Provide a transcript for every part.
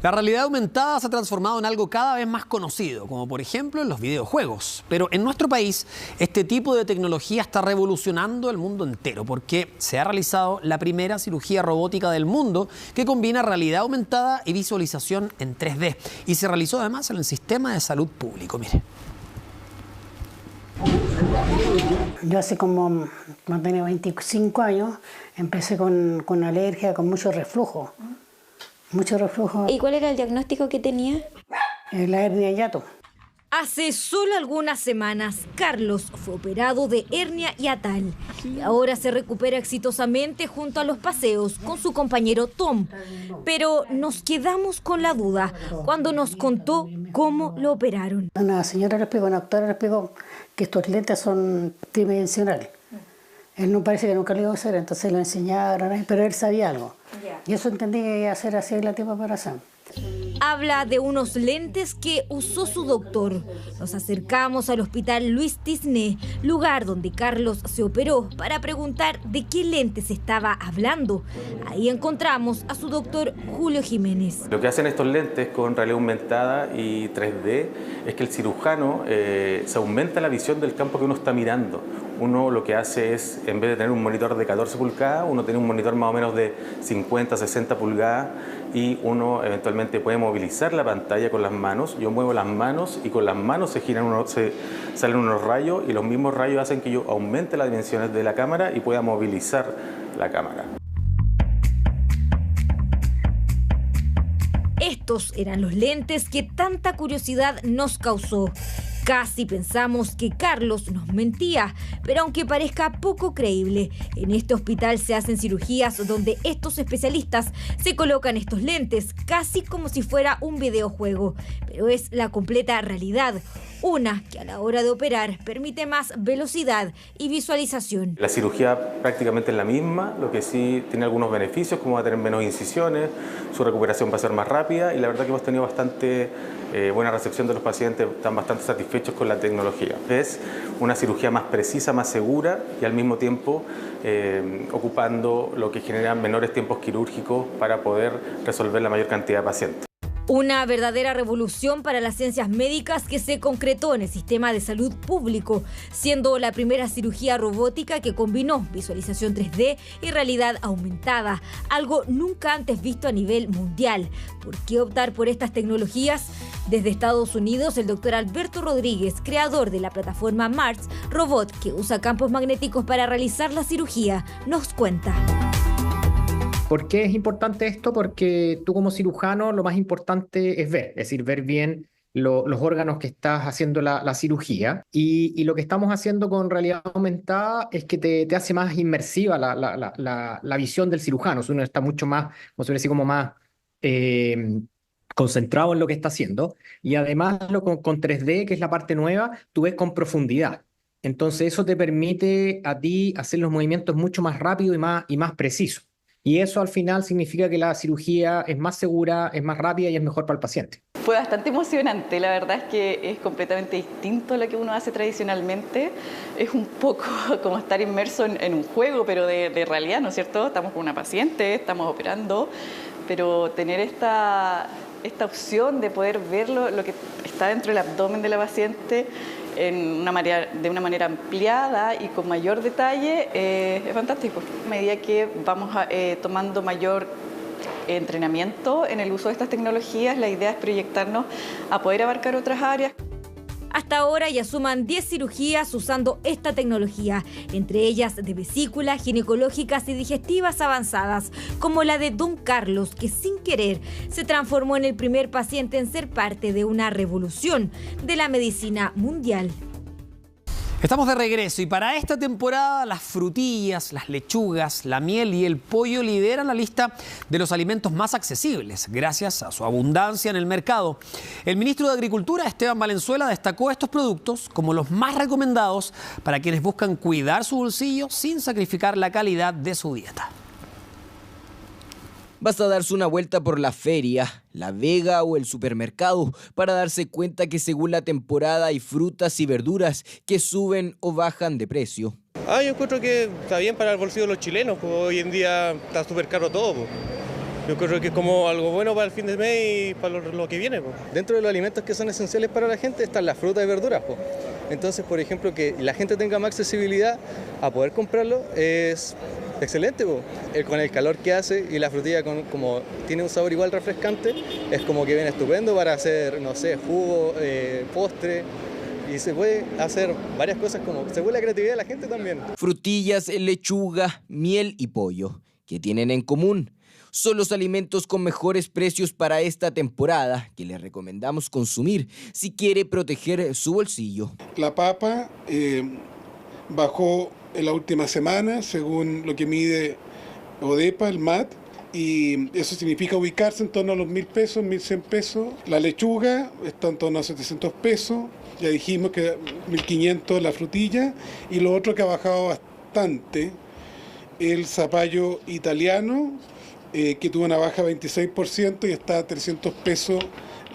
La realidad aumentada se ha transformado en algo cada vez más conocido, como por ejemplo en los videojuegos. Pero en nuestro país, este tipo de tecnología está revolucionando el mundo entero, porque se ha realizado la primera cirugía robótica del mundo que combina realidad aumentada y visualización en 3D. Y se realizó además en el sistema de salud público. Mire. Yo hace como, cuando tenía 25 años, empecé con alergia, con mucho reflujo. Mucho reflujo. ¿Y cuál era el diagnóstico que tenía? La hernia de hiato. Hace solo algunas semanas, Carlos fue operado de hernia hiatal y ahora se recupera exitosamente junto a los paseos con su compañero Tom. Pero nos quedamos con la duda cuando nos contó cómo lo operaron. Una señora le explicó, una doctora le explicó que estos lentes son tridimensionales. Él no parece que nunca lo iba a hacer, entonces lo enseñaron, pero él sabía algo. Y eso entendí que iba a hacer así la tipo de operación. Habla de unos lentes que usó su doctor. Nos acercamos al hospital Luis Tisné, lugar donde Carlos se operó, para preguntar de qué lentes estaba hablando. Ahí encontramos a su doctor Julio Jiménez. Lo que hacen estos lentes con realidad aumentada y 3D es que el cirujano se aumenta la visión del campo que uno está mirando. Uno lo que hace es, en vez de tener un monitor de 14 pulgadas, uno tiene un monitor más o menos de 50, 60 pulgadas y uno eventualmente puede movilizar la pantalla con las manos. Yo muevo las manos y con las manos salen unos rayos y los mismos rayos hacen que yo aumente las dimensiones de la cámara y pueda movilizar la cámara. Estos eran los lentes que tanta curiosidad nos causó. Casi pensamos que Carlos nos mentía, pero aunque parezca poco creíble, en este hospital se hacen cirugías donde estos especialistas se colocan estos lentes, casi como si fuera un videojuego. Pero es la completa realidad, una que a la hora de operar permite más velocidad y visualización. La cirugía prácticamente es la misma, lo que sí tiene algunos beneficios, como va a tener menos incisiones, su recuperación va a ser más rápida y la verdad que hemos tenido bastante buena recepción de los pacientes, están bastante satisfechos con la tecnología. Es una cirugía más precisa, más segura y al mismo tiempo ocupando lo que genera menores tiempos quirúrgicos para poder resolver la mayor cantidad de pacientes. Una verdadera revolución para las ciencias médicas que se concretó en el sistema de salud público, siendo la primera cirugía robótica que combinó visualización 3D y realidad aumentada, algo nunca antes visto a nivel mundial. ¿Por qué optar por estas tecnologías? Desde Estados Unidos, el doctor Alberto Rodríguez, creador de la plataforma Mars Robot, que usa campos magnéticos para realizar la cirugía, nos cuenta. ¿Por qué es importante esto? Porque tú como cirujano lo más importante es ver, es decir, ver bien los órganos que estás haciendo la cirugía y lo que estamos haciendo con realidad aumentada es que te hace más inmersiva la visión del cirujano. Uno está mucho más, como se decir, como más concentrado en lo que está haciendo y además con 3D, que es la parte nueva, tú ves con profundidad. Entonces eso te permite a ti hacer los movimientos mucho más rápido y más preciso. Y eso al final significa que la cirugía es más segura, es más rápida y es mejor para el paciente. Fue bastante emocionante, la verdad es que es completamente distinto a lo que uno hace tradicionalmente. Es un poco como estar inmerso en un juego, pero de realidad, ¿no es cierto? Estamos con una paciente, estamos operando, pero tener esta opción de poder ver lo que está dentro del abdomen de la paciente de una manera ampliada y con mayor detalle es fantástico. A medida que vamos tomando mayor entrenamiento en el uso de estas tecnologías, la idea es proyectarnos a poder abarcar otras áreas. Hasta ahora ya suman 10 cirugías usando esta tecnología, entre ellas de vesícula, ginecológicas y digestivas avanzadas, como la de Don Carlos, que sin querer se transformó en el primer paciente en ser parte de una revolución de la medicina mundial. Estamos de regreso y para esta temporada las frutillas, las lechugas, la miel y el pollo lideran la lista de los alimentos más accesibles gracias a su abundancia en el mercado. El ministro de Agricultura, Esteban Valenzuela, destacó estos productos como los más recomendados para quienes buscan cuidar su bolsillo sin sacrificar la calidad de su dieta. Basta darse una vuelta por la feria, la vega o el supermercado para darse cuenta que según la temporada hay frutas y verduras que suben o bajan de precio. Yo encuentro que está bien para el bolsillo de los chilenos, pues hoy en día está súper caro todo. Yo creo que es como algo bueno para el fin de mes y para lo que viene. Dentro de los alimentos que son esenciales para la gente están las frutas y verduras. Entonces, por ejemplo, que la gente tenga más accesibilidad a poder comprarlo es excelente. Con el calor que hace y la frutilla como tiene un sabor igual refrescante, es como que viene estupendo para hacer, no sé, jugo, postre. Y se puede hacer varias cosas, como según la creatividad de la gente también. Frutillas, lechuga, miel y pollo. ¿Qué tienen en común? Son los alimentos con mejores precios para esta temporada que les recomendamos consumir si quiere proteger su bolsillo. La papa bajó en la última semana, según lo que mide ODEPA, el MAT, y eso significa ubicarse en torno a los 1.000 pesos, 1.100 pesos. La lechuga está en torno a 700 pesos, ya dijimos que 1.500 la frutilla, y lo otro que ha bajado bastante, el zapallo italiano, que tuvo una baja 26% y está a 300 pesos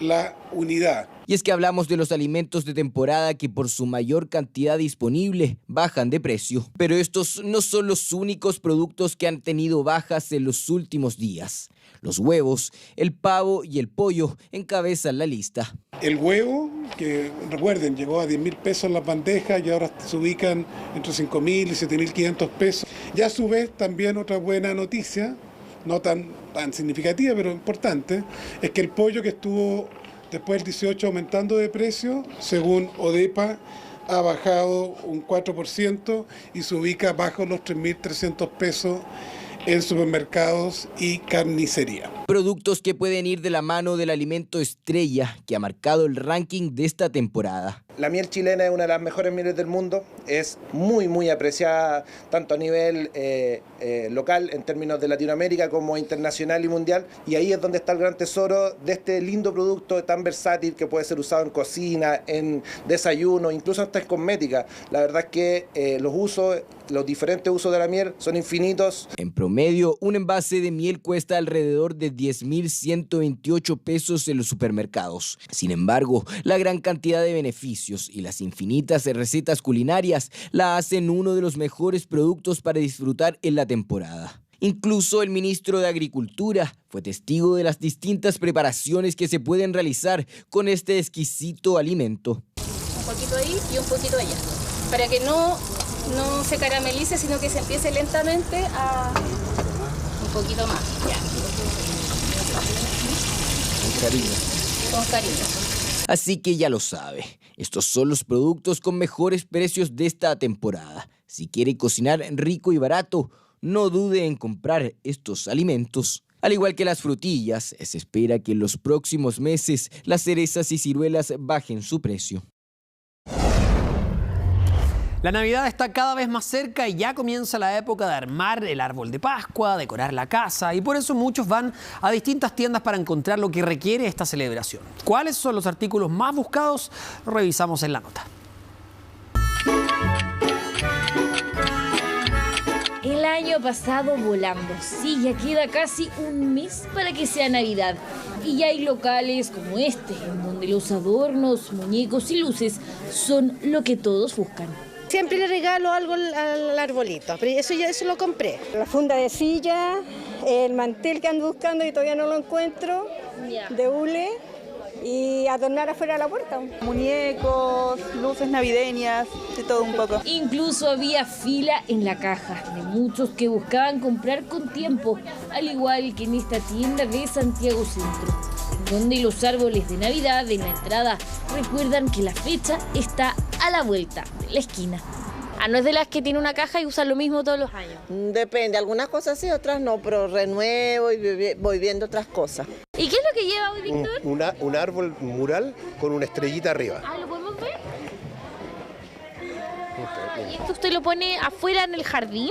la unidad. Y es que hablamos de los alimentos de temporada que por su mayor cantidad disponible bajan de precio. Pero estos no son los únicos productos que han tenido bajas en los últimos días. Los huevos, el pavo y el pollo encabezan la lista. El huevo, que recuerden, llegó a 10.000 pesos en las bandejas y ahora se ubican entre 5.000 y 7.500 pesos. Y a su vez también otra buena noticia, no tan significativa, pero importante, es que el pollo, que estuvo después del 18 aumentando de precio, según ODEPA, ha bajado un 4% y se ubica bajo los 3.300 pesos en supermercados y carnicería. Productos que pueden ir de la mano del alimento estrella que ha marcado el ranking de esta temporada. La miel chilena es una de las mejores mieles del mundo, es muy apreciada tanto a nivel local en términos de Latinoamérica como internacional y mundial, y ahí es donde está el gran tesoro de este lindo producto tan versátil que puede ser usado en cocina, en desayuno, incluso hasta en cosmética. La verdad es que los diferentes usos de la miel son infinitos. En promedio, un envase de miel cuesta alrededor de 10.128 pesos en los supermercados. Sin embargo, la gran cantidad de beneficios y las infinitas recetas culinarias la hacen uno de los mejores productos para disfrutar en la temporada. Incluso el ministro de Agricultura fue testigo de las distintas preparaciones que se pueden realizar con este exquisito alimento. Un poquito ahí y un poquito allá, para que no se caramelice, sino que se empiece lentamente a un poquito más. Ya. Con cariño. Con cariño. Así que ya lo sabe, estos son los productos con mejores precios de esta temporada. Si quiere cocinar rico y barato, no dude en comprar estos alimentos. Al igual que las frutillas, se espera que en los próximos meses las cerezas y ciruelas bajen su precio. La Navidad está cada vez más cerca y ya comienza la época de armar el árbol de Pascua, decorar la casa, y por eso muchos van a distintas tiendas para encontrar lo que requiere esta celebración. ¿Cuáles son los artículos más buscados? Lo revisamos en la nota. El año pasado volando, sí, ya queda casi un mes para que sea Navidad. Y ya hay locales como este, en donde los adornos, muñecos y luces son lo que todos buscan. Siempre le regalo algo al arbolito, pero eso lo compré. La funda de silla, el mantel que ando buscando y todavía no lo encuentro, de hule, y adornar afuera de la puerta. Muñecos, luces navideñas, de todo un poco. Incluso había fila en la caja de muchos que buscaban comprar con tiempo, al igual que en esta tienda de Santiago Centro, donde los árboles de Navidad en la entrada recuerdan que la fecha está a la vuelta de la esquina. Ah, ¿no es de las que tiene una caja y usa lo mismo todos los años? Depende, algunas cosas sí, otras no, pero renuevo y voy viendo otras cosas. ¿Y qué es lo que lleva hoy, Víctor? Un árbol mural con una estrellita arriba. Ah, ¿lo podemos ver? ¿Y esto usted lo pone afuera en el jardín?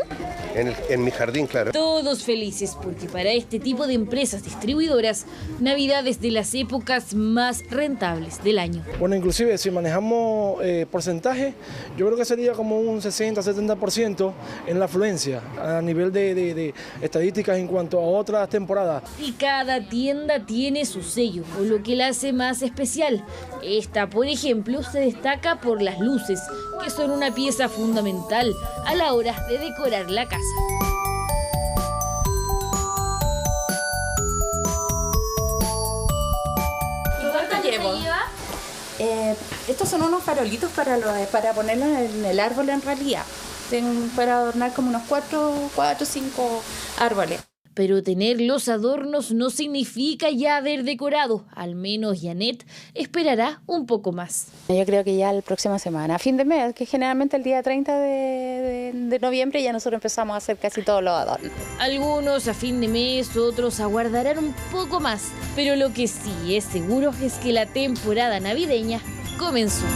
En mi jardín, claro. Todos felices porque para este tipo de empresas distribuidoras, Navidad es de las épocas más rentables del año. Bueno, inclusive si manejamos porcentaje, yo creo que sería como un 60-70% en la afluencia a nivel de estadísticas en cuanto a otras temporadas. Y cada tienda tiene su sello, o lo que la hace más especial. Esta, por ejemplo, se destaca por las luces, que son una pieza fundamental a la hora de decorar la casa. tenemos. Estos son unos farolitos para ponerlos en el árbol en realidad. Para adornar como unos 4 o 5 árboles. Pero tener los adornos no significa ya haber decorado. Al menos Janet esperará un poco más. Yo creo que ya la próxima semana, a fin de mes, que generalmente el día 30 de noviembre ya nosotros empezamos a hacer casi todos los adornos. Algunos a fin de mes, otros aguardarán un poco más. Pero lo que sí es seguro es que la temporada navideña comenzó.